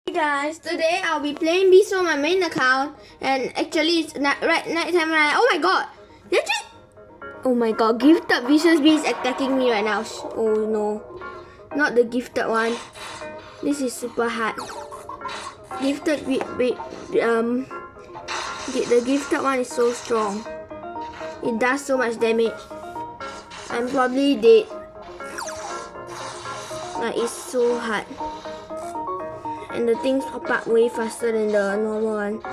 Hey guys, today I'll be playing Beast on my main account, and actually it's night time. Oh my god, legit! Oh my god, gifted Vicious Bee is attacking me right now. Oh no, not the gifted one. This is super hard. Gifted the gifted one is so strong. It does so much damage. I'm probably dead. Like, it's so hard. And the things pop up way faster than the normal one.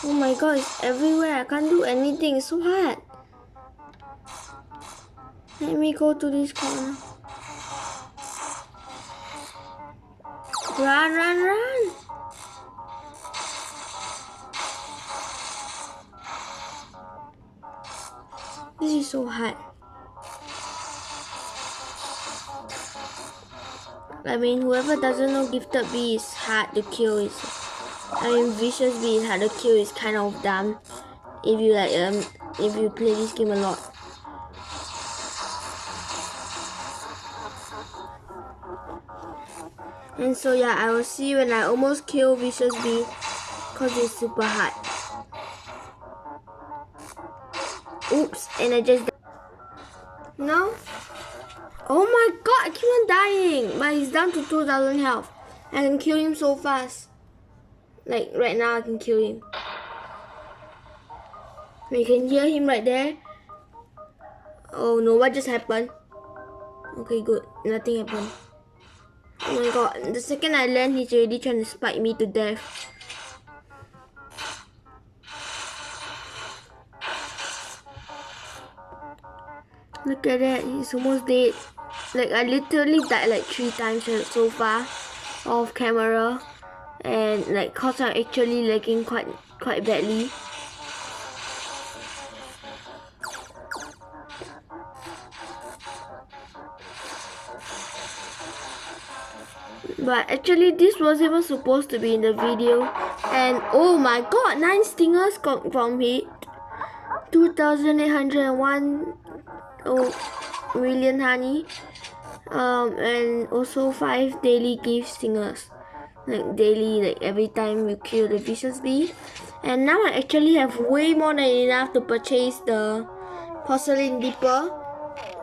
Oh my god, it's everywhere. I can't do anything. It's so hard. Let me go to this corner. Run, run, run! This is so hard. I mean, whoever doesn't know Gifted Bee is hard to kill. Vicious Bee is hard to kill. Is kind of dumb if you if you play this game a lot. And so yeah, I will see when I almost kill Vicious Bee, cause it's super hard. Oops, and I just no. Oh my god, I keep on dying, but he's down to 2,000 health. I can kill him so fast. Like right now, I can kill him. You can hear him right there. Oh no, what just happened? Okay, good. Nothing happened. Oh my god, the second I land, he's already trying to spike me to death. Look at that, he's almost dead. Like, I literally died like 3 times so far off camera. And like, cause I'm actually lagging quite badly. But actually, this was even supposed to be in the video. And oh my god, 9 stingers from it. 2,801 million honey. And also 5 daily gift stingers. Like daily, like every time you kill the Vicious Bee. And now I actually have way more than enough to purchase the Porcelain Dipper.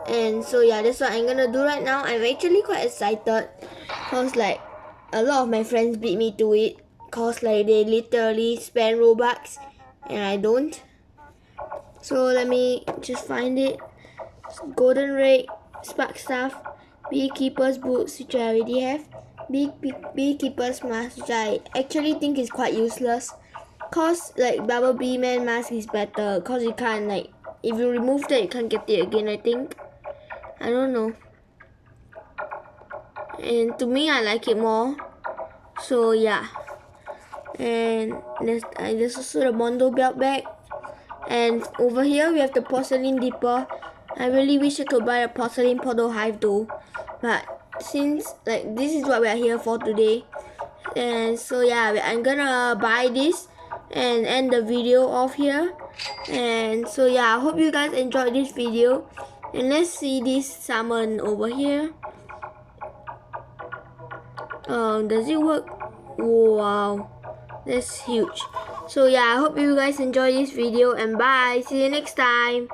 And so yeah, that's what I'm gonna do right now. I'm actually quite excited, cause like a lot of my friends beat me to it, cause like they literally spend Robux and I don't. So let me just find it. Golden Rake, Spark Staff, Beekeeper's Boots, which I already have, Beekeeper's Mask, which I actually think is quite useless, cause like Bubble Bee Man Mask is better, cause you can't, like, if you remove that you can't get it again, I think. I don't know. And to me, I like it more. So yeah. And there's also the Mondo Belt Bag. And over here we have the Porcelain Dipper. I really wish I could buy a Porcelain Portal Hive though. But since like this is what we are here for today. And so yeah, I'm gonna buy this and end the video off here. And so yeah, I hope you guys enjoyed this video. And let's see this summon over here. Does it work? Wow, that's huge. So yeah, I hope you guys enjoy this video, and bye. See you next time.